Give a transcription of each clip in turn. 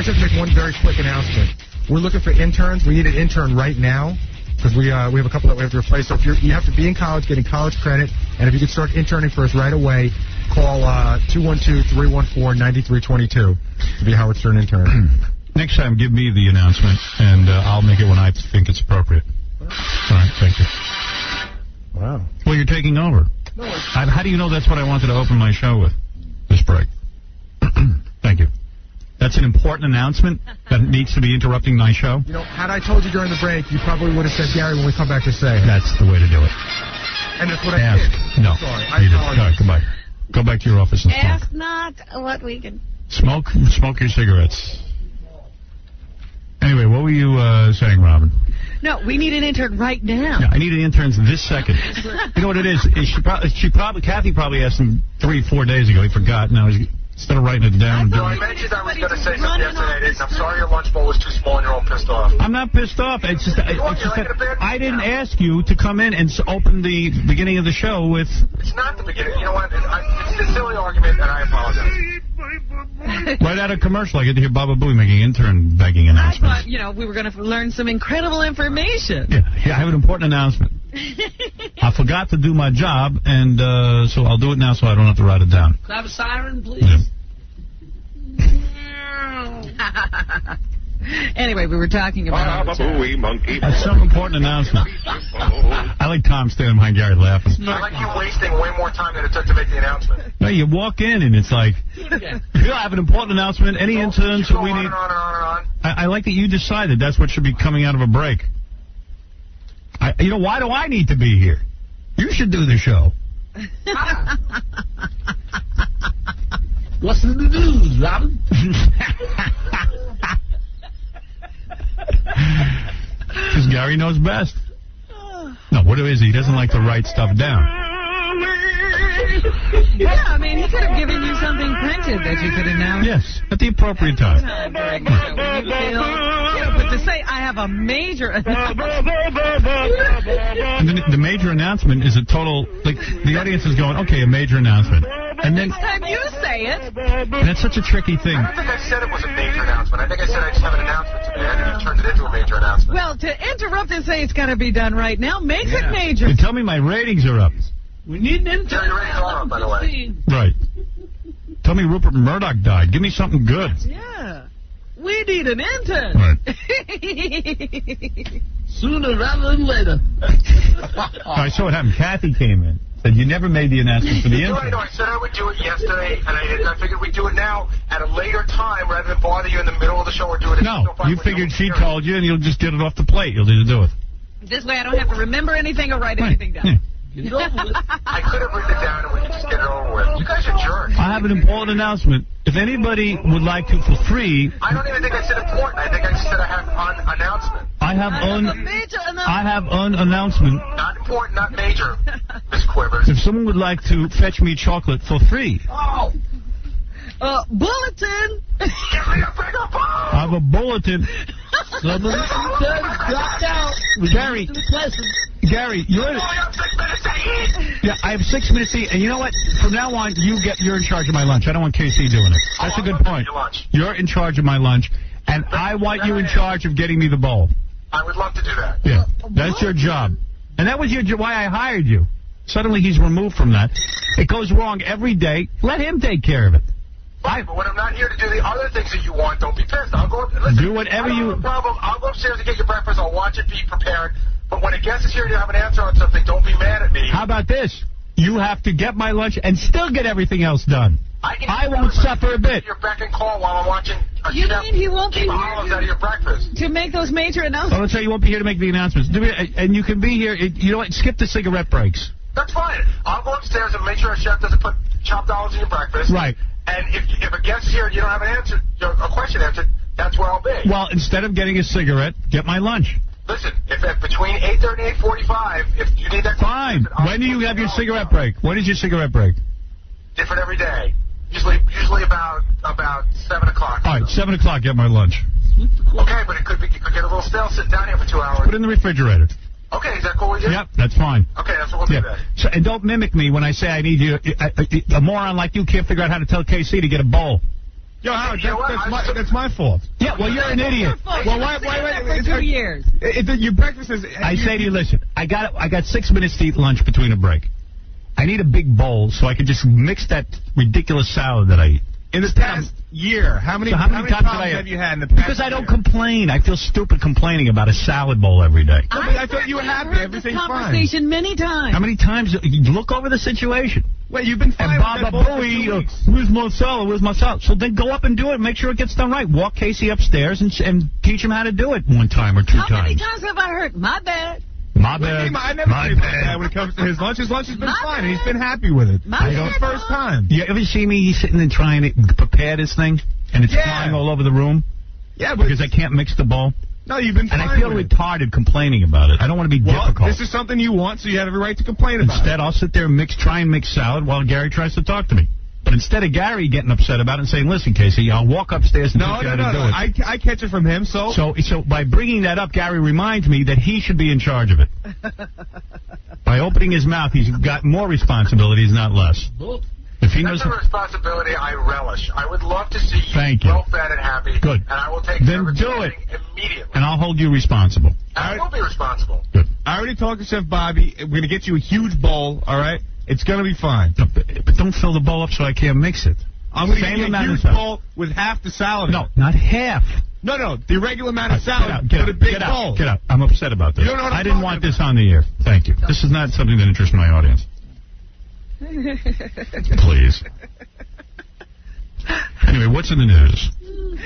I just make one very quick announcement. We're looking for interns. We need an intern right now because we have a couple that we have to replace. So if you have to be in college, getting college credit, and if you could start interning for us right away, call 212-314-9322 to be a Howard Stern intern. Next time, give me the announcement, and I'll make it when I think it's appropriate. All right, thank you. Wow. Well, you're taking over. No, how do you know that's what I wanted to open my show with, this break? Thank you. That's an important announcement that needs to be interrupting my show? You know, had I told you during the break, you probably would have said, Gary, when we come back to say. That's the way to do it. And that's what I did. No. Sorry. You did. All right, goodbye. Go back to your office and smoke. Ask not what we can... Smoke your cigarettes. Anyway, what were you saying, Robin? No, we need an intern right now. Yeah, I need an intern this second. You know what it is? Kathy probably asked him 3-4 days ago. He forgot. Now instead of writing it down. I mentioned I was going to say something yesterday. I'm sorry your lunch bowl was too small and you're all pissed off. I'm not pissed off. It's just that I didn't ask you to come in and open the beginning of the show with... It's not the beginning. You know what? It's a silly argument, and I apologize. Right out of commercial, I get to hear Baba Booey making intern begging announcements. I thought, we were going to learn some incredible information. Yeah, I have an important announcement. I forgot to do my job, and so I'll do it now so I don't have to write it down. Can I have a siren, please? Yeah. Anyway, we were talking about... Booey, monkey. That's some important announcement. I like Tom standing behind Gary laughing. I like you wasting way more time than it took to make the announcement. No, you walk in and it's like, I have an important announcement. Any interns that we need... I like that you decided that's what should be coming out of a break. Why do I need to be here? You should do the show. What's in the news, Robin? Because Gary knows best. No, what it is, he doesn't like to write stuff down. Yeah, I mean, he could have given you something printed that you could announce. Yes, at the appropriate time. But to say, I have a major announcement. And then the major announcement is a total, like, the audience is going, okay, a major announcement. And then... Next time you say it. And it's such a tricky thing. I don't think I said it was a major announcement. I think I said I just have an announcement today, and then you turned it into a major announcement. Well, to interrupt and say it's got to be done right now makes it major. You tell me my ratings are up. We need an intern. Your ratings are up, by the way. Right. Tell me Rupert Murdoch died. Give me something good. Yeah. We need an intern. Right. Sooner rather than later. I saw what happened. Kathy came in. Said you never made the announcement for the intern. I said I would do it yesterday, and I figured we'd do it now at a later time rather than bother you in the middle of the show or do it. No, you figured she told you, and you'll just get it off the plate. You'll need to do it. This way I don't have to remember anything or write anything down. Yeah. Get it over with. I could have written it down and we could just get it over with. You guys are jerks. I have an important announcement. If anybody would like to for free... I don't even think I said important. I think I just said I have an announcement. I have an announcement. Not important, not major, Miss Quivers. If someone would like to fetch me chocolate for free... Oh! Bulletin! Give me a bigger ball! I have a bulletin. Some of the interns dropped out. Gary, you're... Yeah, I have 6 minutes to eat. And you know what? From now on, you're in charge of my lunch. I don't want KC doing it. That's a good point. You're in charge of my lunch, and I want you in charge of getting me the bowl. I would love to do that. Yeah, that's your job. And that was why I hired you. Suddenly he's removed from that. It goes wrong every day. Let him take care of it. But when I'm not here to do the other things that you want, don't be pissed. I'll go up and listen. Do whatever you... No problem. I'll go upstairs and get your breakfast. I'll watch it, be prepared. But when a guest is here and you have an answer on something, don't be mad at me. How about this? You have to get my lunch and still get everything else done. I won't suffer a bit. Your beck and call while I'm watching. You mean he won't be here olives out of your breakfast to make those major announcements? Well, let's say you won't be here to make the announcements. And you can be here. You know what? Skip the cigarette breaks. That's fine. I'll go upstairs and make sure a chef doesn't put chopped olives in your breakfast. Right. And if a guest is here and you don't have an answer, a question answered, that's where I'll be. Well, instead of getting a cigarette, get my lunch. Listen, if between 8:30 and 8:45, if you need that... Fine. When do you have your cigarette break? When is your cigarette break? Different every day. Usually about 7 o'clock. All right, 7 o'clock, get my lunch. Okay, but it could get a little stale sitting down here for 2 hours. Put it in the refrigerator. Okay, is that cool with you? Yep, that's fine. Okay, that's what we'll do then. So, and don't mimic me when I say I need you. A moron like you can't figure out how to tell KC to get a bowl. Yo, Howard, You know what? that's my fault. Yeah, well, you're an idiot. Well, why for 2 years. Your breakfast is... I say to you, listen, I got 6 minutes to eat lunch between a break. I need a big bowl so I can just mix that ridiculous salad that I eat. In the past year, how many times have you had in the past Because I don't complain. I feel stupid complaining about a salad bowl every day. I thought you were happy. Everything's fine. Conversation many times. How many times? Look over the situation. Wait, you've been fine And with Bob, that bowl for booey, 2 weeks. where's my salad? Where's my salad? So then go up and do it. Make sure it gets done right. Walk Casey upstairs and teach him how to do it one time or 2 times. How many times have I heard? My bad. My bad. I never say that when it comes to his lunch. His lunch has been fine, and he's been happy with it. My It's the first time. You ever see me sitting and trying to prepare this thing, and it's flying all over the room? Yeah, but Because I can't mix the bowl. no, you've been fine. And I feel with it. retarded complaining about it. I don't want to be difficult. This is something you want, so you have every right to complain about Instead, I'll sit there and try and mix salad while Gary tries to talk to me. But instead of Gary getting upset about it and saying, listen, Casey, I'll walk upstairs and teach you how to do it. I catch it from him, so... So by bringing that up, Gary reminds me that he should be in charge of it. By opening his mouth, he's got more responsibilities, not less. If he knows That's a responsibility I relish. I would love to see you Thank you. well-fed and happy. Good. And I will take Then care of do it. immediately. and I'll hold you responsible. I will be responsible. Good. I already talked to Chef Bobby. We're going to get you a huge bowl, all right? It's going to be fine. No, but don't fill the bowl up so I can't mix it. I'm going to Same get you a amount of huge salad. bowl with half the salad in No, it. not half. No, the regular amount of Get salad out, for the big bowl. Get out. I'm upset about this. You don't know what I'm I didn't talking want this on the air. Thank you. This is not something that interests my audience. Please. Anyway, what's in the news?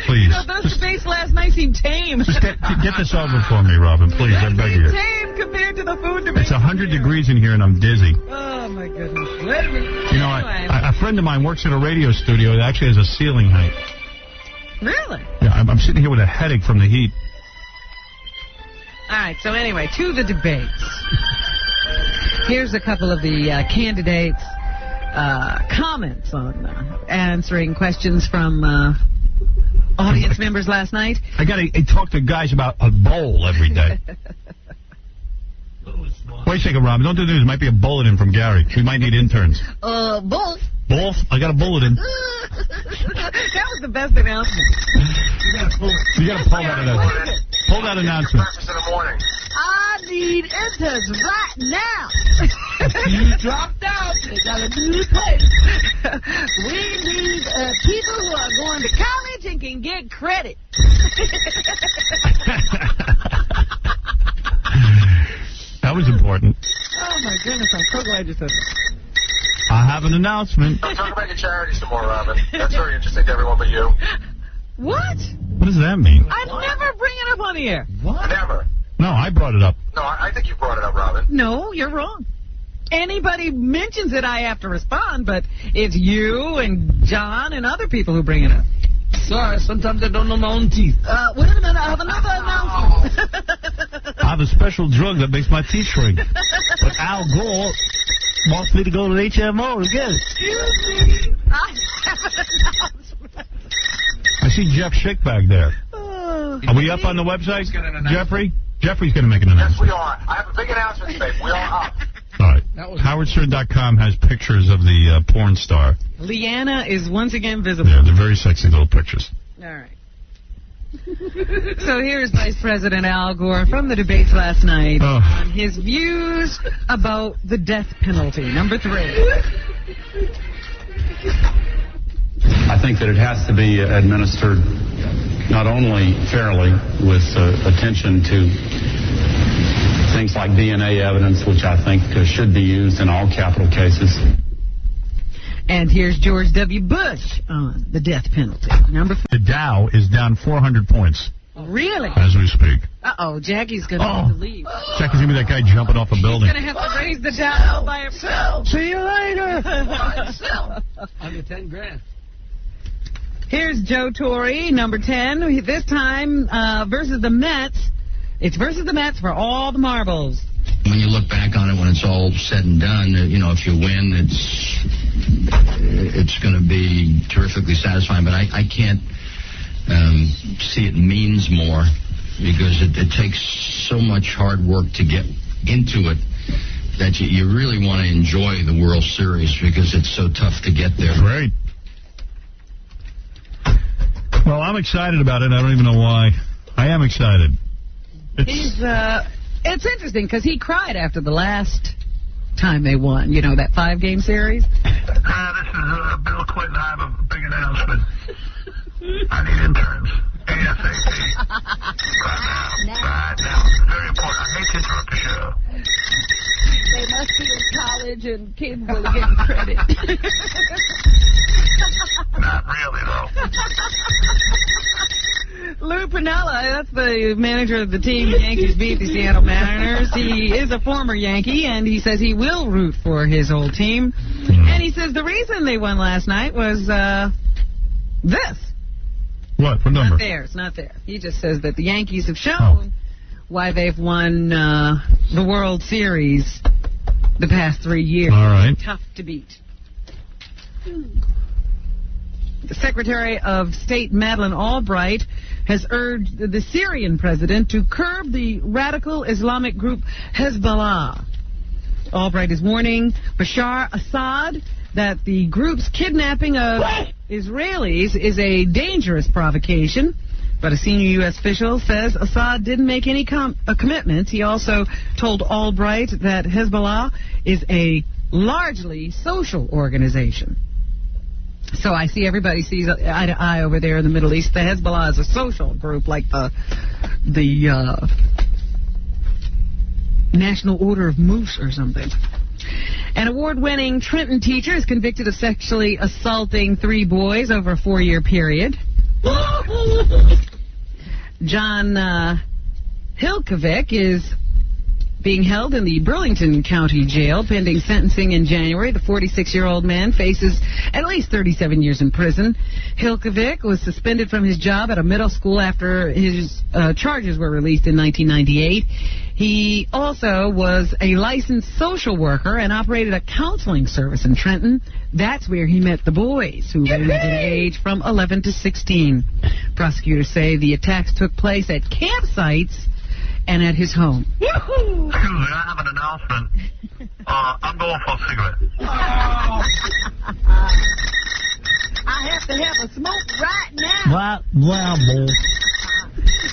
Please. No, those debates last night seemed tame. Just get this over for me, Robin. Please, I beg you. Tame compared to the food debate. It's 100 degrees in here and I'm dizzy. Oh, my goodness. Let me. You know, a friend of mine works at a radio studio that actually has a ceiling height. Really? Yeah, I'm sitting here with a headache from the heat. All right, so anyway, to the debates. Here's a couple of the candidates' comments on answering questions from audience members last night. I got to talk to guys about a bowl every day. Wait a second, Robin. Don't do this. There might be a bulletin from Gary. We might need interns. Both. Both? I got a bulletin. That was the best announcement. You got to pull that announcement. Pull that announcement. Breakfast in the morning. I need interns right now. You dropped out. They got a new place. We need people who are going to college and can get credit. That was important. Oh, my goodness. I'm so glad you said that. I have an announcement. Don't talk about your charity some more, Robin. That's very interesting to everyone but you. What? What does that mean? I never bring it up on the air. Never. No, I brought it up. No, I think you brought it up, Robin. No, you're wrong. Anybody mentions it, I have to respond, but it's you and John and other people who bring it up. Sorry, sometimes I don't know my own teeth. Wait a minute, I have another announcement. I have a special drug that makes my teeth shrink. But Al Gore wants me to go to the HMO to get it. Excuse me. I have an announcement. I see Jeff Schickbag there. Oh. Are we up on the website, Jeffrey? Jeffrey's going to make an announcement. Yes, we are. I have a big announcement today. We are up. All right. HowardStern.com has pictures of the porn star. Leanna is once again visible. Yeah, they're very sexy little pictures. All right. So here's Vice President Al Gore from the debates last night on his views about the death penalty. Number 3. I think that it has to be administered not only fairly with attention to things like DNA evidence, which I think should be used in all capital cases. And here's George W. Bush on the death penalty. Number 4. The Dow is down 400 points. Really? As we speak. Uh-oh, Jackie's going to have to leave. Jackie's going to be that guy jumping off a building. He's going to have to raise the Dow by himself. See you later. Under 10 grand. Here's Joe Torre, number 10. This time versus the Mets. It's versus the Mets for all the marbles. When you look back on it, when it's all said and done, you know, if you win, it's going to be terrifically satisfying. But I can't see it means more because it takes so much hard work to get into it that you really want to enjoy the World Series because it's so tough to get there. Great. Well, I'm excited about it. I don't even know why. I am excited. It's interesting because he cried after the last time they won. You know, that 5-game series? This is Bill Clinton. I have a big announcement. I need interns. ASAP. Right now. It's very important. I hate to interrupt the show. They must be in college and capable of getting credit. Not really, though. Lou Piniella, that's the manager of the team the Yankees beat the Seattle Mariners. He is a former Yankee, and he says he will root for his old team. And he says the reason they won last night was this. What number? Not there. It's not there. He just says that the Yankees have shown why they've won the World Series the past 3 years. All right. Tough to beat. The Secretary of State Madeleine Albright has urged the Syrian president to curb the radical Islamic group Hezbollah. Albright is warning Bashar Assad that the group's kidnapping of Israelis is a dangerous provocation. But a senior U.S. official says Assad didn't make any commitments. He also told Albright that Hezbollah is a largely social organization. So I see everybody sees eye to eye over there in the Middle East. The Hezbollah is a social group like the National Order of Moose or something. An award-winning Trenton teacher is convicted of sexually assaulting 3 boys over a 4-year period. John Hilkovic is being held in the Burlington County Jail pending sentencing in January. The 46-year-old man faces at least 37 years in prison. Hilkovic was suspended from his job at a middle school after his charges were released in 1998. He also was a licensed social worker and operated a counseling service in Trenton. That's where he met the boys, who ranged in age from 11 to 16. Prosecutors say the attacks took place at campsites and at his home. Excuse me, I have an announcement. I'm going for a cigarette. I have to have a smoke right now.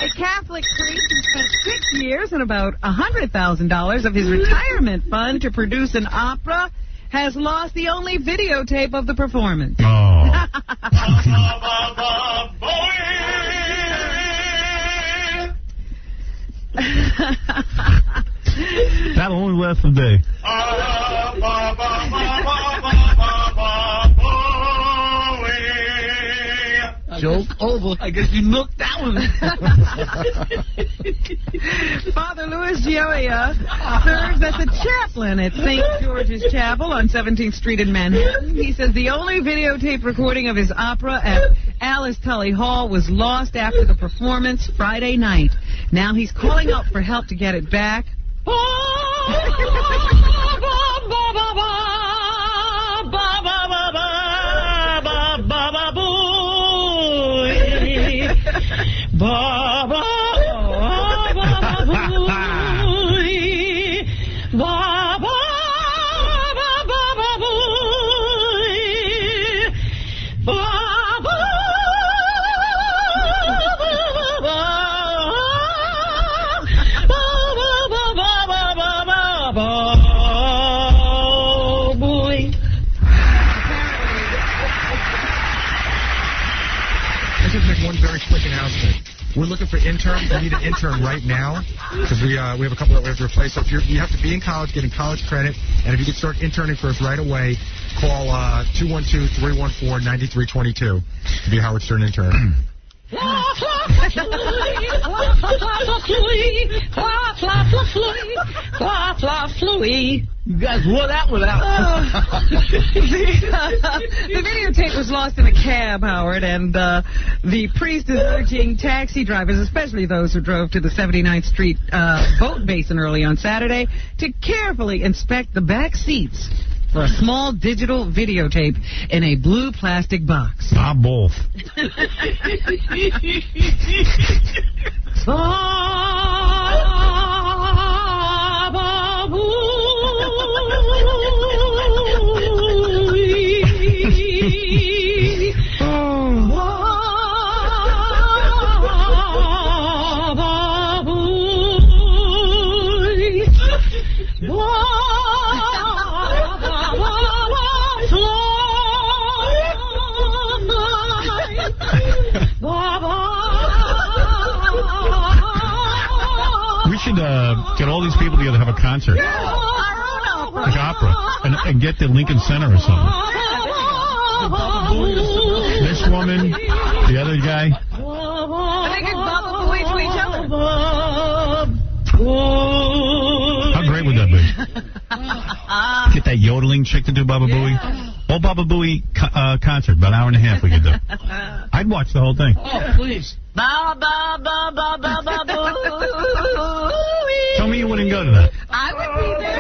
A Catholic priest who spent 6 years and about $100,000 of his retirement fund to produce an opera has lost the only videotape of the performance. That'll only last a day. Joke over. I guess you looked that one. Father Louis Gioia serves as a chaplain at St. George's Chapel on 17th Street in Manhattan. He says the only videotape recording of his opera at Alice Tully Hall was lost after the performance Friday night. Now he's calling out for help to get it back. We're looking for interns. We need an intern right now because we have a couple that we have to replace. So if you have to be in college, getting college credit, and if you could start interning for us right away, call 212-314-9322 to be a Howard Stern intern. You guys wore that one out. The videotape was lost in a cab, Howard, and the priest is urging taxi drivers, especially those who drove to the 79th Street boat basin early on Saturday, to carefully inspect the back seats for a small digital videotape in a blue plastic box. Both. should get all these people together, have a concert. Like opera. And get the Lincoln Center or something. This woman, the other guy. They could Baba Booey to each other. How great would that be? Get that yodeling chick to do Baba Booey. Whole Baba Booey concert, about an hour and a half we could do. I'd watch the whole thing. Oh, please. Baba Booey. Tell me you wouldn't go to that. I would be there.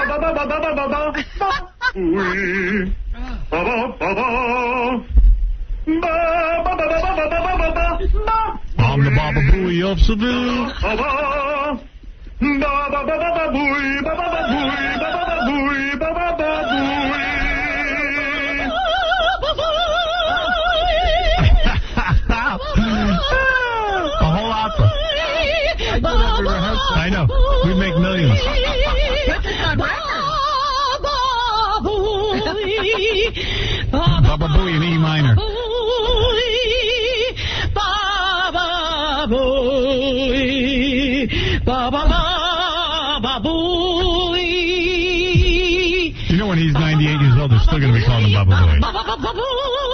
I'm the Baba Booey of Seville. A whole opera. I know. We'd make millions. Put this on record. Baba Booey in E minor. Baba Booey. Baba Booey. You know when he's 98 years old, they're still going to be calling him Baba Booey.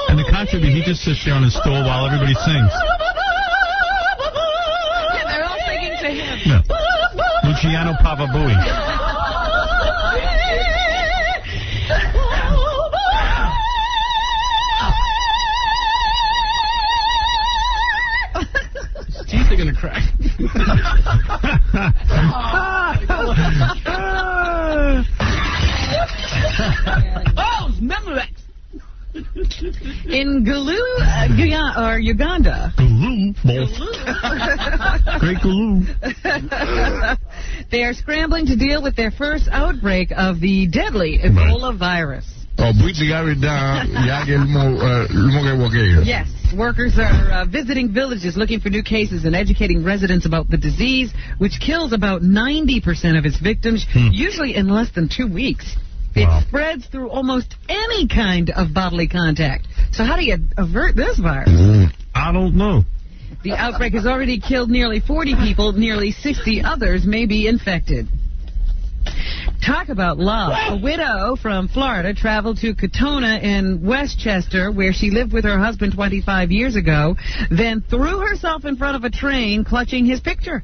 And the concert, he just sits there on his stool while everybody sings. Yeah, they're all singing to him. No. Luciano Papa Booey. His teeth are going to crack. Oh, it's Memorex. In Uganda. Great Gulu. They are scrambling to deal with their first outbreak of the deadly Ebola virus. Yes, workers are visiting villages looking for new cases and educating residents about the disease, which kills about 90% of its victims, usually in less than 2 weeks. It spreads through almost any kind of bodily contact. So how do you avert this virus? I don't know. The outbreak has already killed nearly 40 people. Nearly 60 others may be infected. Talk about love. A widow from Florida traveled to Katona in Westchester, where she lived with her husband 25 years ago, then threw herself in front of a train clutching his picture.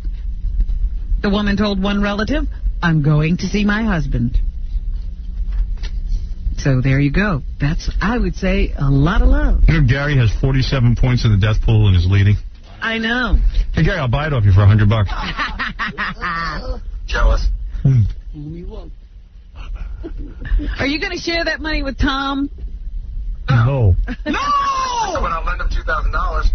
The woman told one relative, "I'm going to see my husband." So there you go. That's, I would say, a lot of love. You know, Gary has 47 points in the death pool and is leading. I know. Hey, Gary, I'll buy it off you for $100. Jealous. Are you going to share that money with Tom? No. So when I'll lend him $2,000.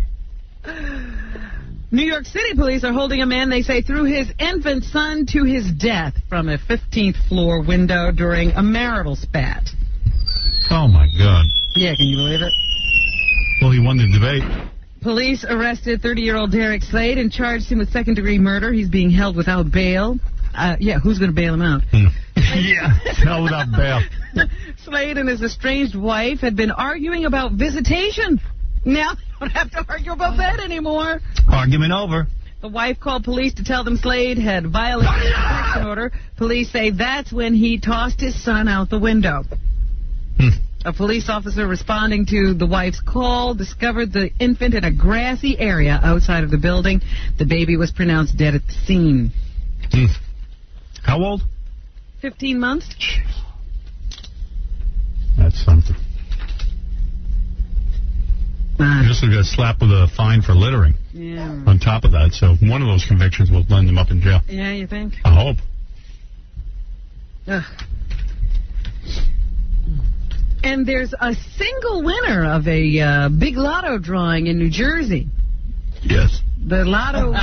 New York City police are holding a man they say threw his infant son to his death from a 15th floor window during a marital spat. Oh, my God. Yeah, can you believe it? Well, he won the debate. Police arrested 30-year-old Derek Slade and charged him with second-degree murder. He's being held without bail. Who's going to bail him out? Yeah, held without bail. Slade and his estranged wife had been arguing about visitation. Now they don't have to argue about that anymore. Argument over. The wife called police to tell them Slade had violated the protection order. Police say that's when he tossed his son out the window. A police officer responding to the wife's call discovered the infant in a grassy area outside of the building. The baby was pronounced dead at the scene. How old? 15 months. That's something. You just got slapped with a fine for littering. Yeah. On top of that, so one of those convictions will land them up in jail. Yeah, you think? I hope. Ugh. And there's a single winner of a big lotto drawing in New Jersey. Yes. The lotto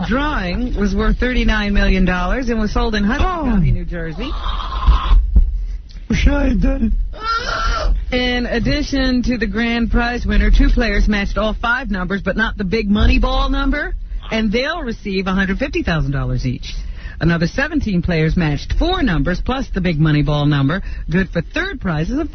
drawing was worth $39 million and was sold in Hudson County, New Jersey. Wish I had done it. In addition to the grand prize winner, 2 players matched all 5 numbers, but not the big money ball number, and they'll receive $150,000 each. Another 17 players matched 4 numbers plus the big money ball number, good for third prizes of $5,000.